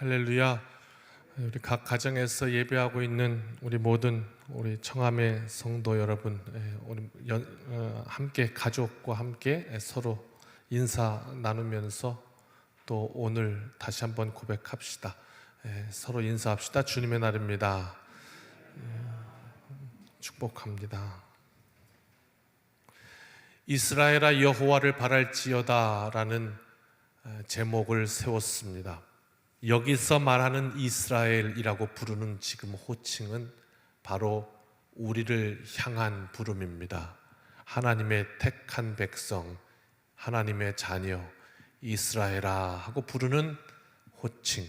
할렐루야. 우리 각 가정에서 예배하고 있는 우리 청함의 성도 여러분, 함께 가족과 함께 서로 인사 나누면서 또 오늘 다시 한번 고백합시다. 서로 인사합시다. 주님의 날입니다. 축복합니다. 이스라엘아 여호와를 바랄지어다라는 제목을 세웠습니다. 여기서 말하는 이스라엘이라고 부르는 지금 호칭은 바로 우리를 향한 부름입니다. 하나님의 택한 백성, 하나님의 자녀 이스라엘아 하고 부르는 호칭.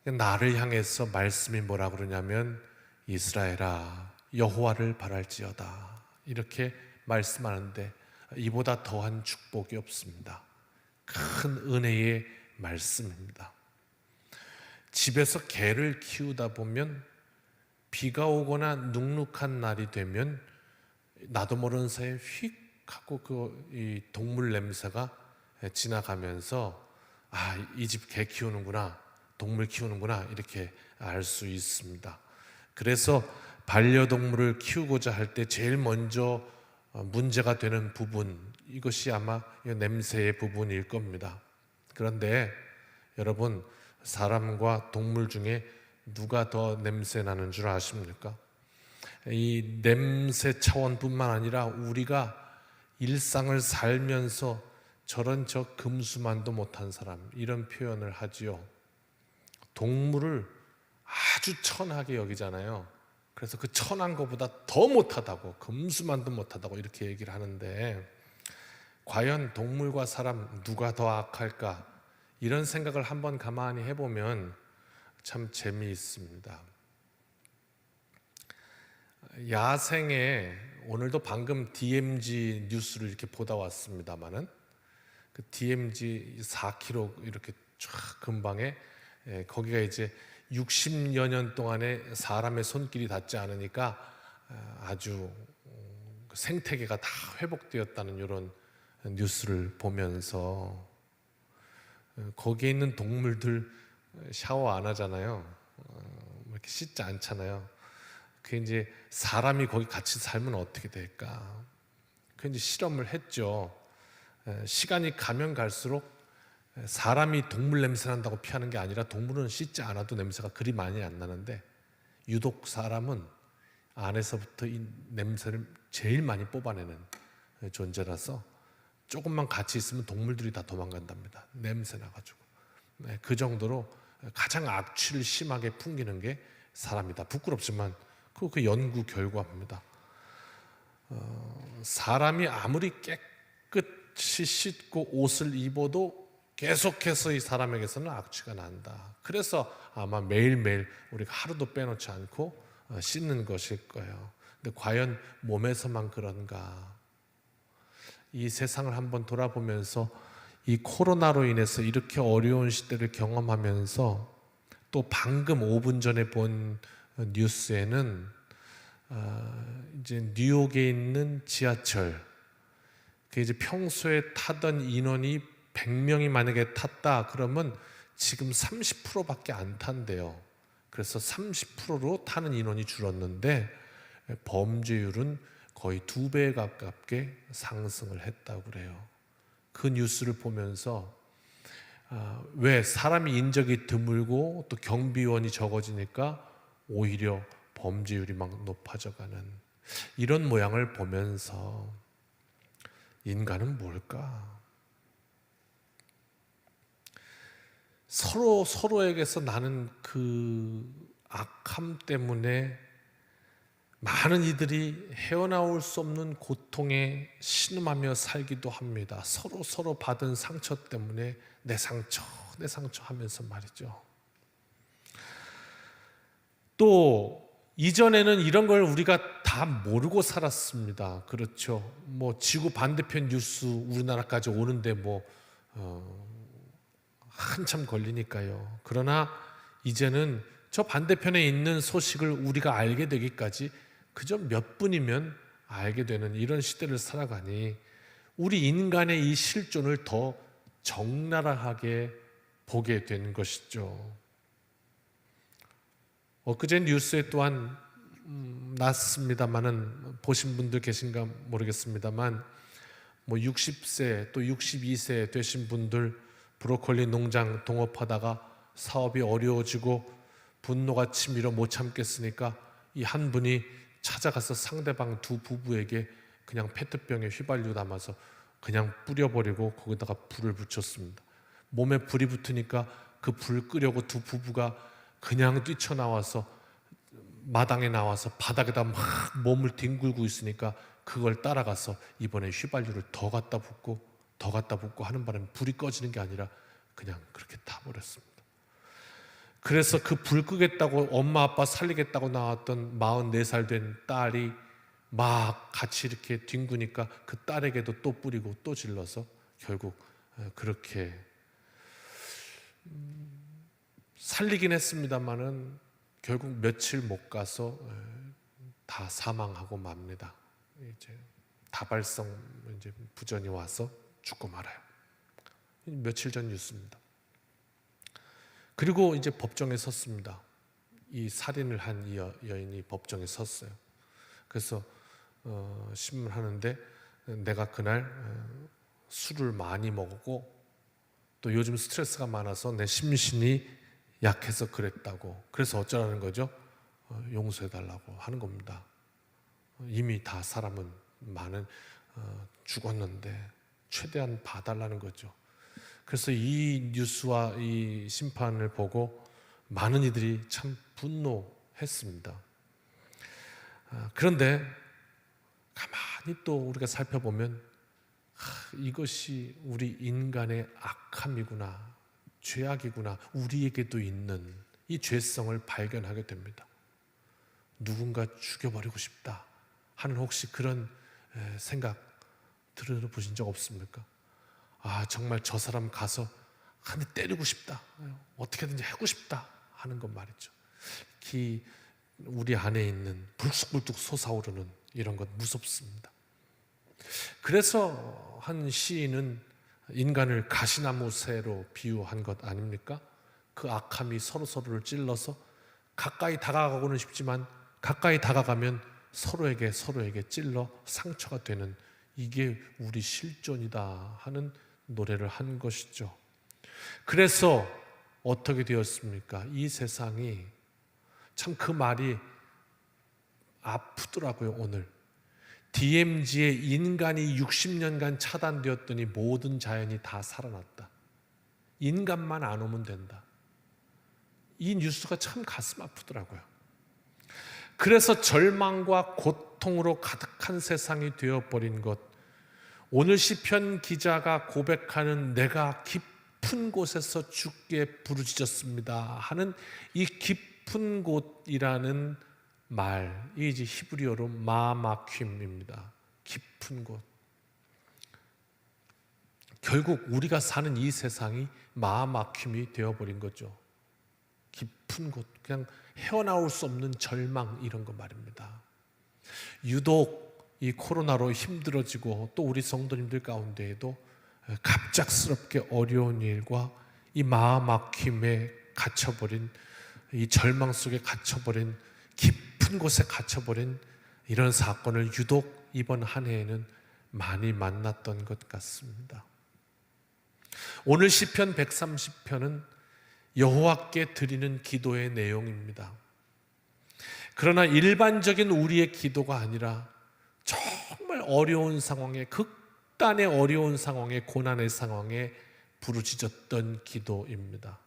나를 향해서 말씀이 뭐라 그러냐면 이스라엘아 여호와를 바랄지어다 이렇게 말씀하는데 이보다 더한 축복이 없습니다. 큰 은혜의 말씀입니다. 집에서 개를 키우다 보면 비가 오거나 눅눅한 날이 되면 나도 모르는 사이에 휙 하고 이 동물 냄새가 지나가면서 이 집 개 키우는구나, 동물 키우는구나 이렇게 알 수 있습니다. 그래서 반려동물을 키우고자 할 때 제일 먼저 문제가 되는 부분, 이것이 아마 냄새의 부분일 겁니다. 그런데 여러분, 사람과 동물 중에 누가 더 냄새 나는 줄 아십니까? 이 냄새 차원뿐만 아니라 우리가 일상을 살면서 저런 저 금수만도 못한 사람, 이런 표현을 하지요. 동물을 아주 천하게 여기잖아요. 그래서 그 천한 것보다 더 못하다고, 금수만도 못하다고 이렇게 얘기를 하는데, 과연 동물과 사람 누가 더 악할까? 이런 생각을 한번 가만히 해보면 참 재미있습니다. 야생에 오늘도 방금 DMZ 뉴스를 이렇게 보다 왔습니다만은 그 DMZ 4km 이렇게 쫙 근방에 거기가 이제 60여 년 동안에 사람의 손길이 닿지 않으니까 아주 생태계가 다 회복되었다는 이런 뉴스를 보면서 거기에 있는 동물들 샤워 안 하잖아요. 이렇게 씻지 않잖아요. 그게 이제 사람이 거기 같이 살면 어떻게 될까? 그 이제 실험을 했죠. 시간이 가면 갈수록 사람이 동물 냄새 난다고 피하는 게 아니라 동물은 씻지 않아도 냄새가 그리 많이 안 나는데 유독 사람은 안에서부터 이 냄새를 제일 많이 뽑아내는 존재라서 조금만 같이 있으면 동물들이 다 도망간답니다. 냄새 나가지고. 그 정도로 가장 악취를 심하게 풍기는 게 사람이다. 부끄럽지만 그 연구 결과입니다. 사람이 아무리 깨끗이 씻고 옷을 입어도 계속해서 이 사람에게서는 악취가 난다. 그래서 아마 매일매일 우리가 하루도 빼놓지 않고 씻는 것일 거예요. 근데 과연 몸에서만 그런가? 이 세상을 한번 돌아보면서 이 코로나로 인해서 이렇게 어려운 시대를 경험하면서 또 방금 5분 전에 본 뉴스에는 이제 뉴욕에 있는 지하철, 그 이제 평소에 타던 인원이 100명이 만약에 탔다 그러면 지금 30%밖에 안 탄대요. 그래서 30%로 타는 인원이 줄었는데 범죄율은 거의 2배 가깝게 상승을 했다고 그래요. 그 뉴스를 보면서 왜 사람이 인적이 드물고 또 경비원이 적어지니까 오히려 범죄율이 막 높아져가는 이런 모양을 보면서 인간은 뭘까? 서로에게서 나는 그 악함 때문에 많은 이들이 헤어나올 수 없는 고통에 신음하며 살기도 합니다. 서로 받은 상처 때문에 내 상처 하면서 말이죠. 또 이전에는 이런 걸 우리가 다 모르고 살았습니다. 그렇죠. 뭐 지구 반대편 뉴스 우리나라까지 오는데 한참 걸리니까요. 그러나 이제는 저 반대편에 있는 소식을 우리가 알게 되기까지 그저 몇 분이면 알게 되는 이런 시대를 살아가니 우리 인간의 이 실존을 더 적나라하게 보게 된 것이죠. 엊그제 뉴스에 또한 났습니다만은 보신 분들 계신가 모르겠습니다만 60세 또 62세 되신 분들 브로콜리 농장 동업하다가 사업이 어려워지고 분노가 치밀어 못 참겠으니까 이 한 분이 찾아가서 상대방 두 부부에게 그냥 페트병에 휘발유 담아서 그냥 뿌려버리고 거기다가 불을 붙였습니다. 몸에 불이 붙으니까 그 불 끄려고 두 부부가 그냥 뛰쳐나와서 마당에 나와서 바닥에다 막 몸을 뒹굴고 있으니까 그걸 따라가서 이번에 휘발유를 더 갖다 붓고 하는 바람에 불이 꺼지는 게 아니라 그냥 그렇게 타버렸습니다. 그래서 그 불 끄겠다고 엄마 아빠 살리겠다고 나왔던 44살 된 딸이 막 같이 이렇게 뒹구니까 그 딸에게도 또 뿌리고 또 질러서 결국 그렇게 살리긴 했습니다만은 결국 며칠 못 가서 다 사망하고 맙니다. 이제 다발성 이제 부전이 와서 죽고 말아요. 며칠 전 뉴스입니다. 그리고 이제 법정에 섰습니다. 이 살인을 한 이 여인이 법정에 섰어요. 그래서 신문하는데 내가 그날 술을 많이 먹었고 또 요즘 스트레스가 많아서 내 심신이 약해서 그랬다고. 그래서 어쩌라는 거죠? 용서해달라고 하는 겁니다. 이미 다 사람은 많은 죽었는데 최대한 봐달라는 거죠. 그래서 이 뉴스와 이 심판을 보고 많은 이들이 참 분노했습니다. 그런데 가만히 또 우리가 살펴보면 이것이 우리 인간의 악함이구나, 죄악이구나, 우리에게도 있는 이 죄성을 발견하게 됩니다. 누군가 죽여버리고 싶다 하는 혹시 그런 생각 들어보신 적 없습니까? 정말 저 사람 가서 한 대 때리고 싶다, 어떻게든지 하고 싶다 하는 것 말이죠. 우리 안에 있는 불쑥불쑥 솟아오르는 이런 것 무섭습니다. 그래서 한 시인은 인간을 가시나무 새로 비유한 것 아닙니까? 그 악함이 서로를 찔러서 가까이 다가가고는 싶지만 가까이 다가가면 서로에게 찔러 상처가 되는, 이게 우리 실존이다 하는 노래를 한 것이죠. 그래서 어떻게 되었습니까? 이 세상이 참 그 말이 아프더라고요. 오늘 DMZ에 인간이 60년간 차단되었더니 모든 자연이 다 살아났다. 인간만 안 오면 된다. 이 뉴스가 참 가슴 아프더라고요. 그래서 절망과 고통으로 가득한 세상이 되어버린 것, 오늘 시편 기자가 고백하는 내가 깊은 곳에서 주께 부르짖었습니다 하는 이 깊은 곳이라는 말, 이 이제 히브리어로 마마킴입니다. 깊은 곳. 결국 우리가 사는 이 세상이 마마킴이 되어버린 거죠. 깊은 곳, 그냥 헤어나올 수 없는 절망, 이런 거 말입니다. 유독 이 코로나로 힘들어지고 또 우리 성도님들 가운데에도 갑작스럽게 어려운 일과 이 마마킴에 갇혀버린, 이 절망 속에 갇혀버린, 깊은 곳에 갇혀버린 이런 사건을 유독 이번 한 해에는 많이 만났던 것 같습니다. 오늘 시편 130편은 여호와께 드리는 기도의 내용입니다. 그러나 일반적인 우리의 기도가 아니라 정말 어려운 상황에, 극단의 어려운 상황에, 고난의 상황에 부르짖었던 기도입니다.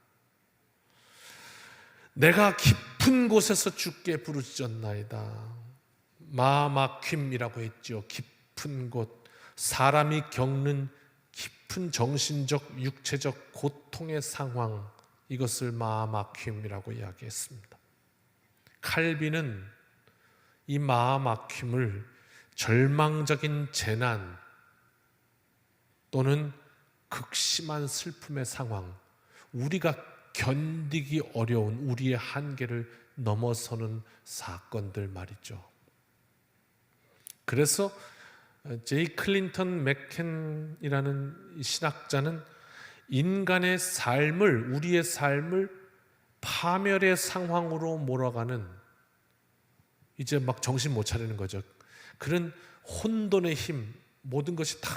내가 깊은 곳에서 주께 부르짖었나이다. 마마킴이라고 했죠. 깊은 곳, 사람이 겪는 깊은 정신적, 육체적 고통의 상황, 이것을 마마킴이라고 이야기했습니다. 칼빈은 이 마마킴을 절망적인 재난 또는 극심한 슬픔의 상황, 우리가 견디기 어려운 우리의 한계를 넘어서는 사건들 말이죠. 그래서 제이 클린턴 맥켄이라는 신학자는 인간의 삶을, 우리의 삶을 파멸의 상황으로 몰아가는, 이제 막 정신 못 차리는 거죠. 그런 혼돈의 힘, 모든 것이 다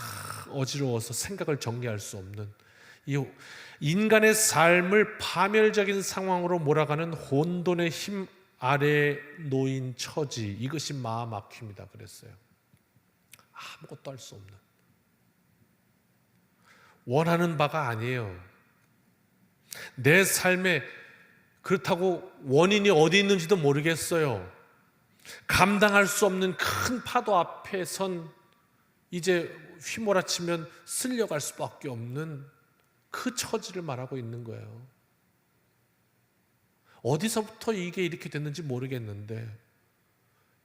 어지러워서 생각을 정리할 수 없는 이 인간의 삶을 파멸적인 상황으로 몰아가는 혼돈의 힘 아래에 놓인 처지, 이것이 마음 막힙니다 그랬어요. 아무것도 할 수 없는, 원하는 바가 아니에요. 내 삶에 그렇다고 원인이 어디 있는지도 모르겠어요. 감당할 수 없는 큰 파도 앞에 선 이제 휘몰아치면 쓸려갈 수밖에 없는 그 처지를 말하고 있는 거예요. 어디서부터 이게 이렇게 됐는지 모르겠는데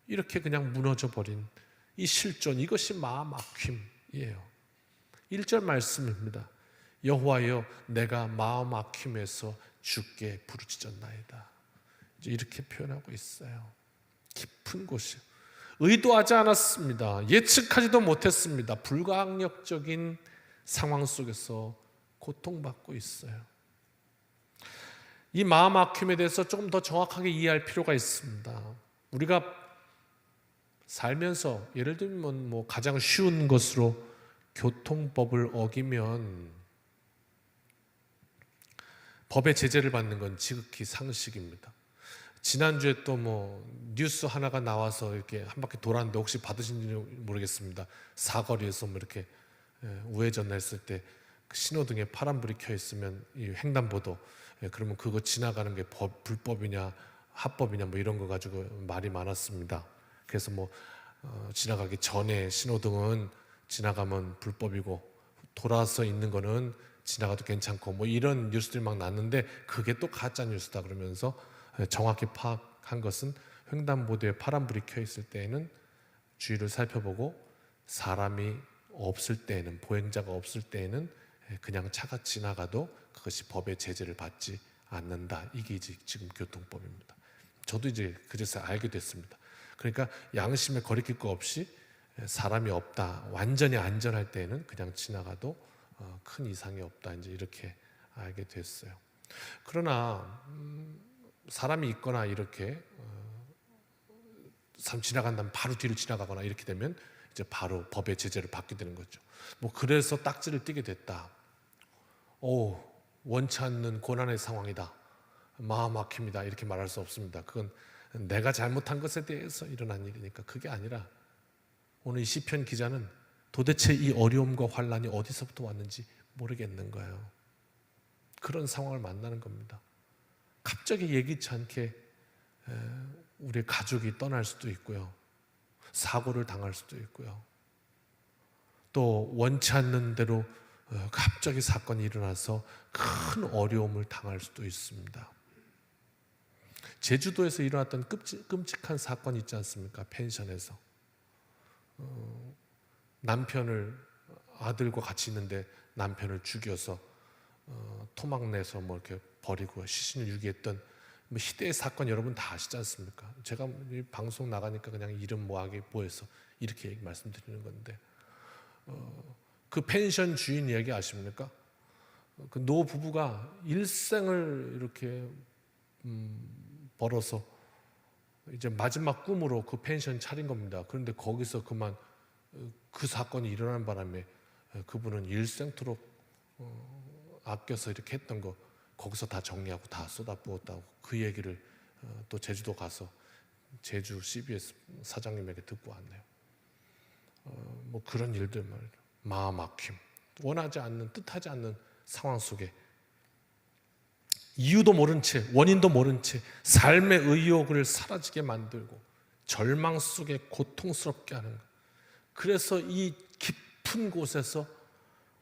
이렇게 그냥 무너져 버린 이 실존, 이것이 마음 막힘이에요. 1절 말씀입니다. 여호와여 내가 마음 막힘에서 주께 부르짖었나이다. 이제 이렇게 표현하고 있어요. 깊은 곳이요. 의도하지 않았습니다. 예측하지도 못했습니다. 불가항력적인 상황 속에서 고통받고 있어요. 이 마음 아픔에 대해서 조금 더 정확하게 이해할 필요가 있습니다. 우리가 살면서 예를 들면 뭐 가장 쉬운 것으로 교통법을 어기면 법의 제재를 받는 건 지극히 상식입니다. 지난주에 또 뭐 뉴스 하나가 나와서 이렇게 한 바퀴 돌았는데 혹시 받으신지 모르겠습니다. 사거리에서 뭐 이렇게 우회전 했을 때 신호등에 파란불이 켜 있으면 이 횡단보도, 그러면 그거 지나가는 게 불법이냐 합법이냐 뭐 이런 거 가지고 말이 많았습니다. 그래서 뭐 지나가기 전에 신호등은 지나가면 불법이고 돌아서 있는 거는 지나가도 괜찮고 뭐 이런 뉴스들이 막 났는데 그게 또 가짜 뉴스다 그러면서 정확히 파악한 것은 횡단보도에 파란불이 켜 있을 때에는 주위를 살펴보고 사람이 없을 때에는, 보행자가 없을 때에는 그냥 차가 지나가도 그것이 법의 제재를 받지 않는다. 이게 지금 교통법입니다. 저도 이제 그래서 알게 됐습니다. 그러니까 양심에 거리낄 거 없이 사람이 없다, 완전히 안전할 때에는 그냥 지나가도 큰 이상이 없다. 이제 이렇게 알게 됐어요. 그러나 사람이 있거나 이렇게 사람 지나간다면 바로 뒤를 지나가거나 이렇게 되면 이제 바로 법의 제재를 받게 되는 거죠. 뭐 그래서 딱지를 띄게 됐다. 오, 원치 않는 고난의 상황이다. 마음 막힙니다. 이렇게 말할 수 없습니다. 그건 내가 잘못한 것에 대해서 일어난 일이니까. 그게 아니라 오늘 이 시편 기자는 도대체 이 어려움과 환난이 어디서부터 왔는지 모르겠는 거예요. 그런 상황을 만나는 겁니다. 갑자기 예기치 않게 우리 가족이 떠날 수도 있고요. 사고를 당할 수도 있고요. 또 원치 않는 대로 갑자기 사건이 일어나서 큰 어려움을 당할 수도 있습니다. 제주도에서 일어났던 끔찍한 사건이 있지 않습니까? 펜션에서 남편을, 아들과 같이 있는데 남편을 죽여서 토막 내서 뭐 이렇게 버리고 시신을 유기했던 뭐 희대의 사건 여러분 다 아시지 않습니까? 제가 이 방송 나가니까 그냥 이름 뭐하게 뭐해서 이렇게 말씀드리는 건데 그 펜션 주인 얘기 아십니까? 그 노 부부가 일생을 이렇게 벌어서 이제 마지막 꿈으로 그 펜션 차린 겁니다. 그런데 거기서 그만 그 사건이 일어나는 바람에 그분은 일생토록 아껴서 이렇게 했던 거 거기서 다 정리하고 다 쏟아부었다고 그 얘기를 또 제주도 가서 제주 CBS 사장님에게 듣고 왔네요. 뭐 그런 일들 말이에요. 마음 아픔, 원하지 않는, 뜻하지 않는 상황 속에 이유도 모른 채, 원인도 모른 채 삶의 의욕을 사라지게 만들고 절망 속에 고통스럽게 하는 것. 그래서 이 깊은 곳에서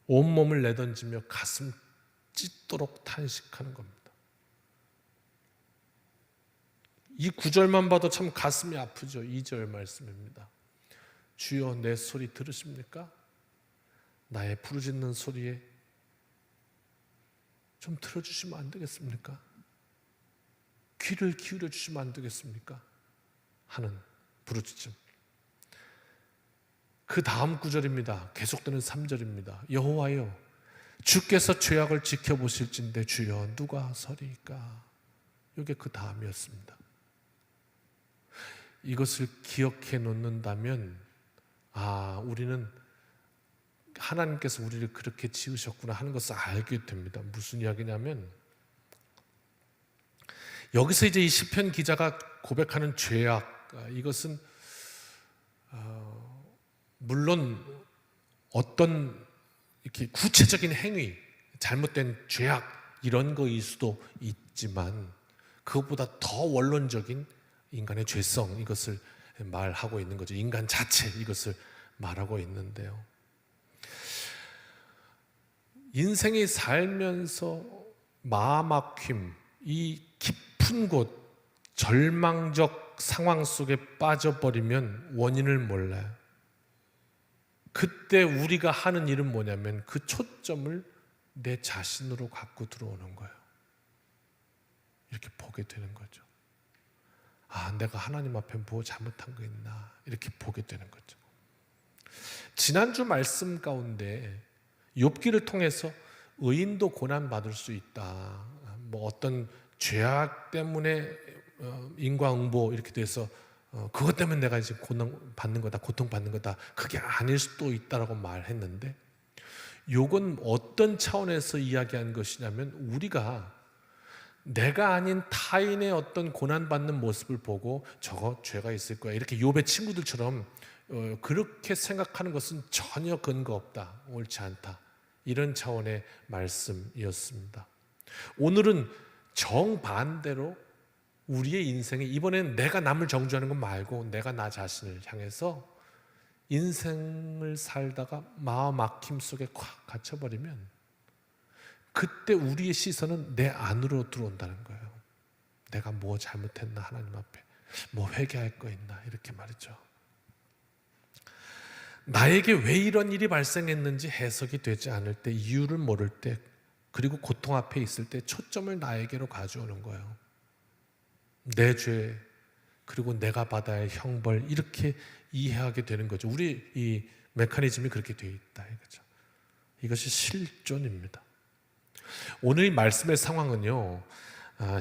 온몸을 내던지며 가슴 찢도록 탄식하는 겁니다. 이 구절만 봐도 참 가슴이 아프죠. 2절 말씀입니다. 주여 내 소리 들으십니까? 나의 부르짖는 소리에 좀 들어주시면 안 되겠습니까? 귀를 기울여 주시면 안 되겠습니까? 하는 부르짖음. 그 다음 구절입니다. 계속되는 3절입니다. 여호와여 주께서 죄악을 지켜보실진데 주여 누가 서리이까? 이게 그 다음이었습니다. 이것을 기억해 놓는다면 우리는 하나님께서 우리를 그렇게 지으셨구나 하는 것을 알게 됩니다. 무슨 이야기냐면 여기서 이제 이 시편 기자가 고백하는 죄악, 이것은 물론 어떤 이렇게 구체적인 행위, 잘못된 죄악 이런 거일 수도 있지만 그것보다 더 원론적인 인간의 죄성, 이것을 말하고 있는 거죠. 인간 자체, 이것을 말하고 있는데요. 인생이 살면서 마음막힘, 이 깊은 곳, 절망적 상황 속에 빠져버리면 원인을 몰라요. 그때 우리가 하는 일은 뭐냐면 그 초점을 내 자신으로 갖고 들어오는 거예요. 이렇게 보게 되는 거죠. 내가 하나님 앞에 뭐 잘못한 거 있나, 이렇게 보게 되는 거죠. 지난주 말씀 가운데 욥기를 통해서 의인도 고난받을 수 있다, 뭐 어떤 죄악 때문에 인과응보 이렇게 돼서 그것 때문에 내가 이제 고통받는 거다, 그게 아닐 수도 있다라고 말했는데, 요건 어떤 차원에서 이야기한 것이냐면 우리가 내가 아닌 타인의 어떤 고난받는 모습을 보고 저거 죄가 있을 거야, 이렇게 욥의 친구들처럼 그렇게 생각하는 것은 전혀 근거 없다, 옳지 않다, 이런 차원의 말씀이었습니다. 오늘은 정반대로 우리의 인생에 이번엔 내가 남을 정죄하는 것 말고 내가 나 자신을 향해서 인생을 살다가 마음 막힘 속에 콱 갇혀버리면 그때 우리의 시선은 내 안으로 들어온다는 거예요. 내가 뭐 잘못했나, 하나님 앞에 뭐 회개할 거 있나, 이렇게 말이죠. 나에게 왜 이런 일이 발생했는지 해석이 되지 않을 때, 이유를 모를 때, 그리고 고통 앞에 있을 때 초점을 나에게로 가져오는 거예요. 내 죄, 그리고 내가 받아야 할 형벌, 이렇게 이해하게 되는 거죠. 우리 이 메커니즘이 그렇게 되어 있다, 이거죠. 이것이 실존입니다. 오늘 이 말씀의 상황은요,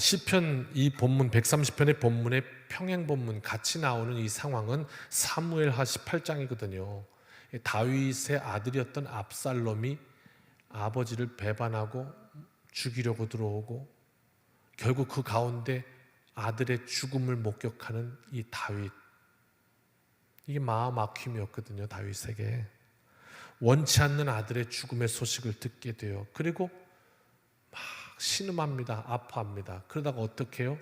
시편 이 본문 130편의 본문의 평행 본문 같이 나오는 이 상황은 사무엘하 18장이거든요. 다윗의 아들이었던 압살롬이 아버지를 배반하고 죽이려고 들어오고 결국 그 가운데 아들의 죽음을 목격하는 이 다윗, 이게 마음 막힘이었거든요. 다윗에게 원치 않는 아들의 죽음의 소식을 듣게 돼요. 그리고 막 신음합니다. 아파합니다. 그러다가 어떻게 해요?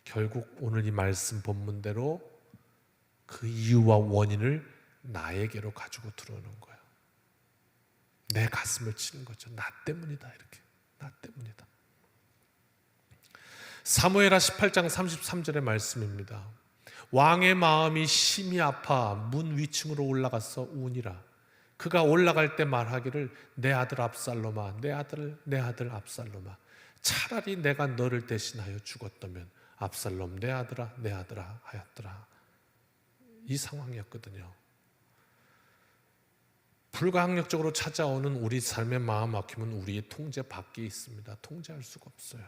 결국 오늘 이 말씀 본문대로 그 이유와 원인을 나에게로 가지고 들어오는 거예요. 내 가슴을 치는 거죠. 나 때문이다, 이렇게. 나 때문이다. 사무엘하 18장 33절의 말씀입니다. 왕의 마음이 심히 아파 문 위층으로 올라가서 우니라. 그가 올라갈 때 말하기를 내 아들 압살롬아, 내 아들 압살롬아, 차라리 내가 너를 대신하여 죽었다면 압살롬 내 아들아 하였더라. 이 상황이었거든요. 불가항력적으로 찾아오는 우리 삶의 마음 막힘은 우리의 통제 밖에 있습니다. 통제할 수가 없어요.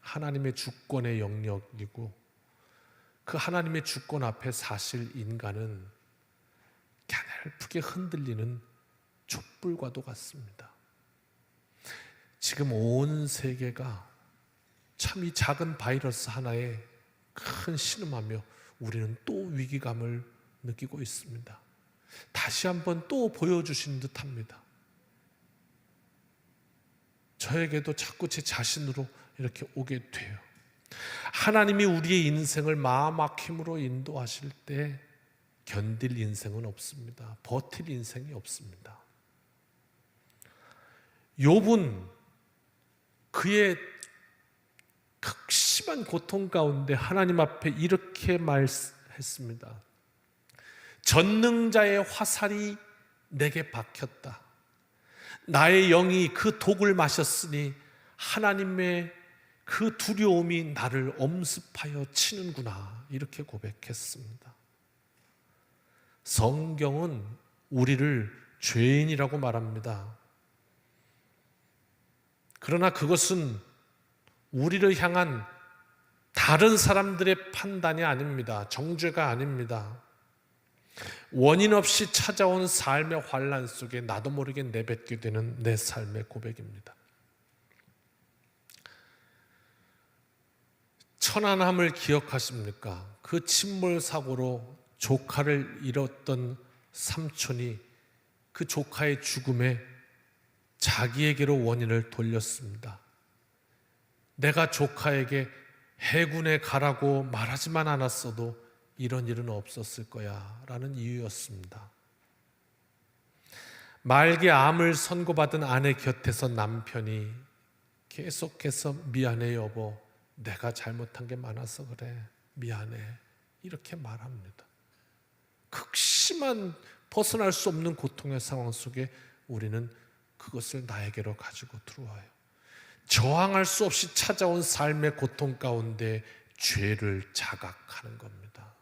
하나님의 주권의 영역이고 그 하나님의 주권 앞에 사실 인간은 가늘프게 흔들리는 촛불과도 같습니다. 지금 온 세계가 참 이 작은 바이러스 하나에 큰 신음하며 우리는 또 위기감을 느끼고 있습니다. 다시 한번 또 보여주신 듯합니다. 저에게도 자꾸 제 자신으로 이렇게 오게 돼요. 하나님이 우리의 인생을 마음 막힘으로 인도하실 때 견딜 인생은 없습니다. 버틸 인생이 없습니다. 욥은 그의 극심한 고통 가운데 하나님 앞에 이렇게 말했습니다. 전능자의 화살이 내게 박혔다. 나의 영이 그 독을 마셨으니 하나님의 그 두려움이 나를 엄습하여 치는구나. 이렇게 고백했습니다. 성경은 우리를 죄인이라고 말합니다. 그러나 그것은 우리를 향한 다른 사람들의 판단이 아닙니다. 정죄가 아닙니다. 원인 없이 찾아온 삶의 환난 속에 나도 모르게 내뱉게 되는 내 삶의 고백입니다. 천안함을 기억하십니까? 그 침몰 사고로 조카를 잃었던 삼촌이 그 조카의 죽음에 자기에게로 원인을 돌렸습니다. 내가 조카에게 해군에 가라고 말하지만 않았어도 이런 일은 없었을 거야 라는 이유였습니다. 말기 암을 선고받은 아내 곁에서 남편이 계속해서 미안해 여보, 내가 잘못한 게 많아서 그래, 미안해, 이렇게 말합니다. 극심한 벗어날 수 없는 고통의 상황 속에 우리는 그것을 나에게로 가지고 들어와요. 저항할 수 없이 찾아온 삶의 고통 가운데 죄를 자각하는 겁니다.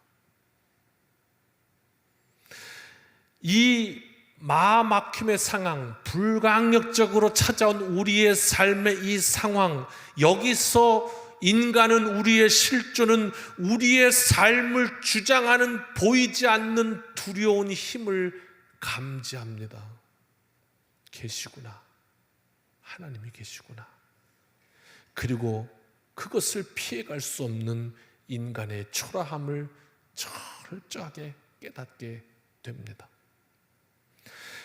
이 마음막힘의 상황, 불강력적으로 찾아온 우리의 삶의 이 상황, 여기서 인간은, 우리의 실존은 우리의 삶을 주장하는 보이지 않는 두려운 힘을 감지합니다. 계시구나, 하나님이 계시구나. 그리고 그것을 피해갈 수 없는 인간의 초라함을 철저하게 깨닫게 됩니다.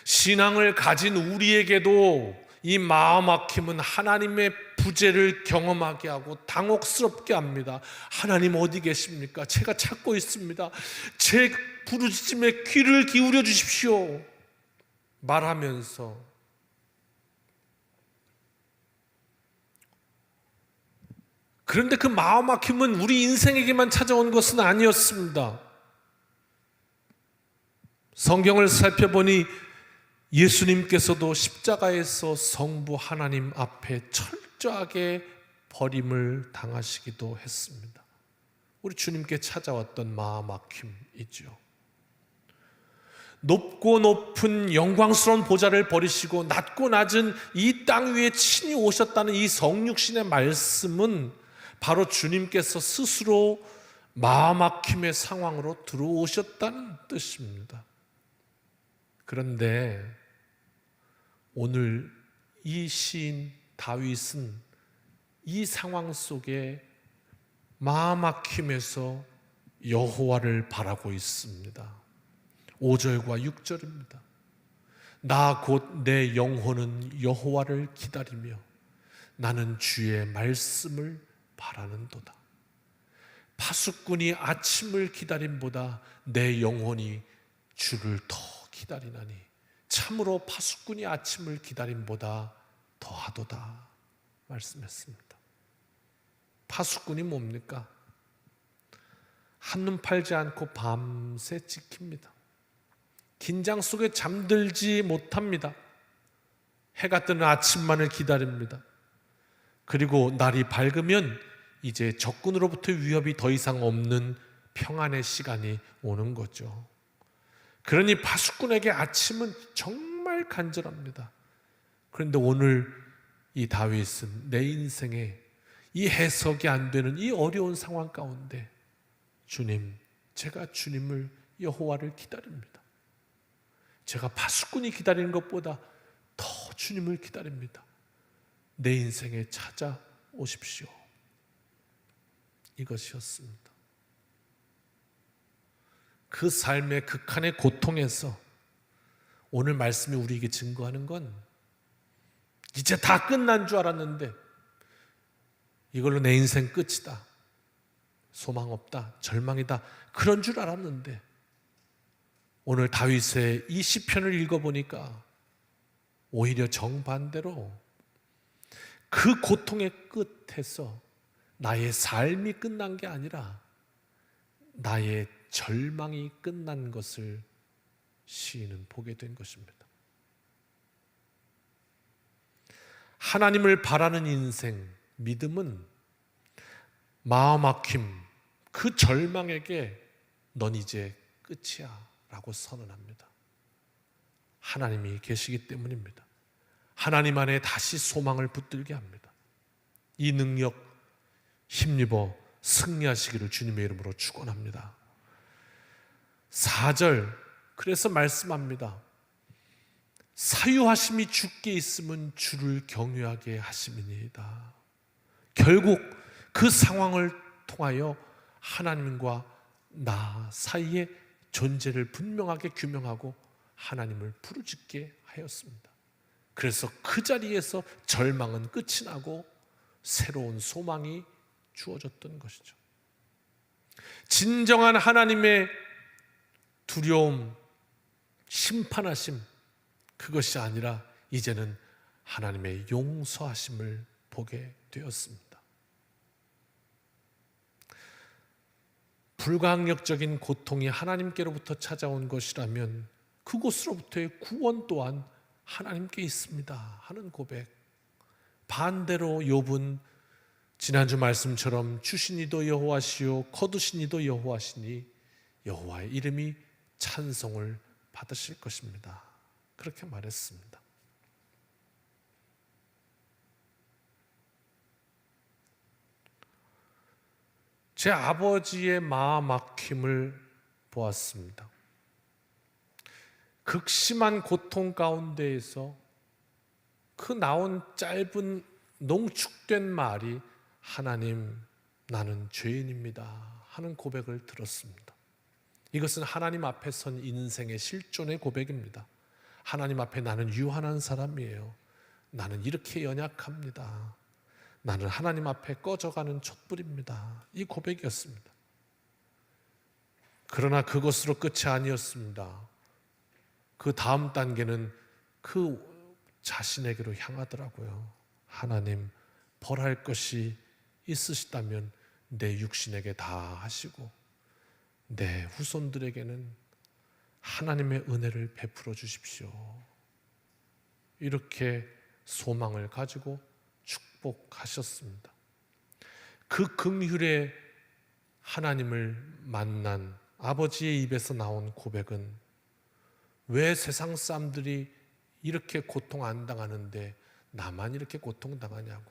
신앙을 가진 우리에게도 이 마음막힘은 하나님의 부재를 경험하게 하고 당혹스럽게 합니다. 하나님 어디 계십니까? 제가 찾고 있습니다. 제 부르짖음에 귀를 기울여 주십시오 말하면서 그런데 그 마음막힘은 우리 인생에게만 찾아온 것은 아니었습니다. 성경을 살펴보니 예수님께서도 십자가에서 성부 하나님 앞에 철저하게 버림을 당하시기도 했습니다. 우리 주님께 찾아왔던 마음막힘이죠. 높고 높은 영광스러운 보좌를 버리시고 낮고 낮은 이 땅 위에 친히 오셨다는 이 성육신의 말씀은 바로 주님께서 스스로 마음막힘의 상황으로 들어오셨다는 뜻입니다. 그런데 오늘 이 시인 다윗은 이 상황 속에 마음막힘에서 여호와를 바라고 있습니다. 5절과 6절입니다. 나 곧 내 영혼은 여호와를 기다리며 나는 주의 말씀을 바라는도다. 파수꾼이 아침을 기다림보다 내 영혼이 주를 더 기다리나니 참으로 파수꾼이 아침을 기다림보다 더하도다 말씀했습니다. 파수꾼이 뭡니까? 한눈 팔지 않고 밤새 지킵니다. 긴장 속에 잠들지 못합니다. 해가 뜨는 아침만을 기다립니다. 그리고 날이 밝으면 이제 적군으로부터 위협이 더 이상 없는 평안의 시간이 오는 거죠. 그러니 파수꾼에게 아침은 정말 간절합니다. 그런데 오늘 이 다윗은 내 인생에 이 해석이 안 되는 이 어려운 상황 가운데 주님, 제가 주님을 여호와를 기다립니다. 제가 파수꾼이 기다리는 것보다 더 주님을 기다립니다. 내 인생에 찾아오십시오. 이것이었습니다. 그 삶의 극한의 고통에서 오늘 말씀이 우리에게 증거하는 건 이제 다 끝난 줄 알았는데 이걸로 내 인생 끝이다, 소망 없다, 절망이다, 그런 줄 알았는데 오늘 다윗의 이 시편을 읽어보니까 오히려 정반대로 그 고통의 끝에서 나의 삶이 끝난 게 아니라 나의 절망이 끝난 것을 시인은 보게 된 것입니다. 하나님을 바라는 인생, 믿음은 마음막힘, 그 절망에게 넌 이제 끝이야 라고 선언합니다. 하나님이 계시기 때문입니다. 하나님 안에 다시 소망을 붙들게 합니다. 이 능력 힘입어 승리하시기를 주님의 이름으로 축원합니다. 4절 그래서 말씀합니다. 사유하심이 주께 있으면 주를 경외하게 하심이니이다. 결국 그 상황을 통하여 하나님과 나 사이의 존재를 분명하게 규명하고 하나님을 부르짖게 하였습니다. 그래서 그 자리에서 절망은 끝이 나고 새로운 소망이 주어졌던 것이죠. 진정한 하나님의 두려움, 심판하심, 그것이 아니라 이제는 하나님의 용서하심을 보게 되었습니다. 불가항력적인 고통이 하나님께로부터 찾아온 것이라면 그곳으로부터의 구원 또한 하나님께 있습니다 하는 고백. 반대로 욥은 지난주 말씀처럼 주신 이도 여호와시요 거두신 이도 여호와시니 여호와의 이름이 찬송을 받으실 것입니다, 그렇게 말했습니다. 제 아버지의 마음 막힘을 보았습니다. 극심한 고통 가운데에서 그 나온 짧은 농축된 말이 하나님, 나는 죄인입니다 하는 고백을 들었습니다. 이것은 하나님 앞에 선 인생의 실존의 고백입니다. 하나님 앞에 나는 유한한 사람이에요. 나는 이렇게 연약합니다. 나는 하나님 앞에 꺼져가는 촛불입니다. 이 고백이었습니다. 그러나 그것으로 끝이 아니었습니다. 그 다음 단계는 그 자신에게로 향하더라고요. 하나님, 벌할 것이 있으시다면 내 육신에게 다 하시고 내 후손들에게는 하나님의 은혜를 베풀어 주십시오. 이렇게 소망을 가지고 축복하셨습니다. 그 긍휼의 하나님을 만난 아버지의 입에서 나온 고백은 왜 세상 사람들이 이렇게 고통 안 당하는데 나만 이렇게 고통당하냐고.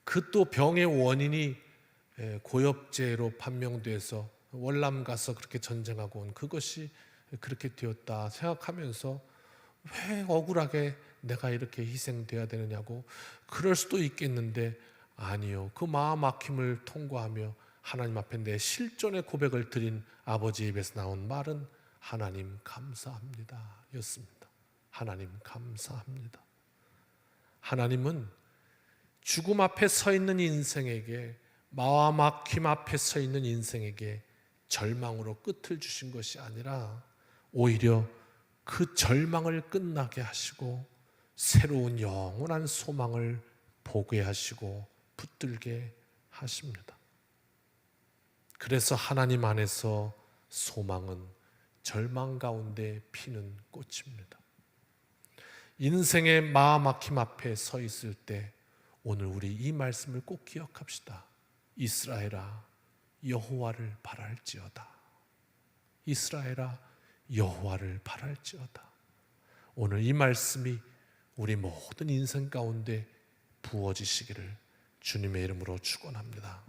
그 또 병의 원인이 고엽제로 판명돼서 월남 가서 그렇게 전쟁하고 온 그것이 그렇게 되었다 생각하면서 왜 억울하게 내가 이렇게 희생돼야 되느냐고 그럴 수도 있겠는데, 아니요. 그 마음 막힘을 통과하며 하나님 앞에 내 실존의 고백을 드린 아버지 입에서 나온 말은 하나님 감사합니다 였습니다. 하나님 감사합니다. 하나님은 죽음 앞에 서 있는 인생에게, 마음 막힘 앞에 서 있는 인생에게 절망으로 끝을 주신 것이 아니라 오히려 그 절망을 끝나게 하시고 새로운 영원한 소망을 보게 하시고 붙들게 하십니다. 그래서 하나님 안에서 소망은 절망 가운데 피는 꽃입니다. 인생의 마음 막힘 앞에 서 있을 때 오늘 우리 이 말씀을 꼭 기억합시다. 이스라엘아, 여호와를 바랄지어다. 이스라엘아, 여호와를 바랄지어다. 오늘 이 말씀이 우리 모든 인생 가운데 부어지시기를 주님의 이름으로 축원합니다.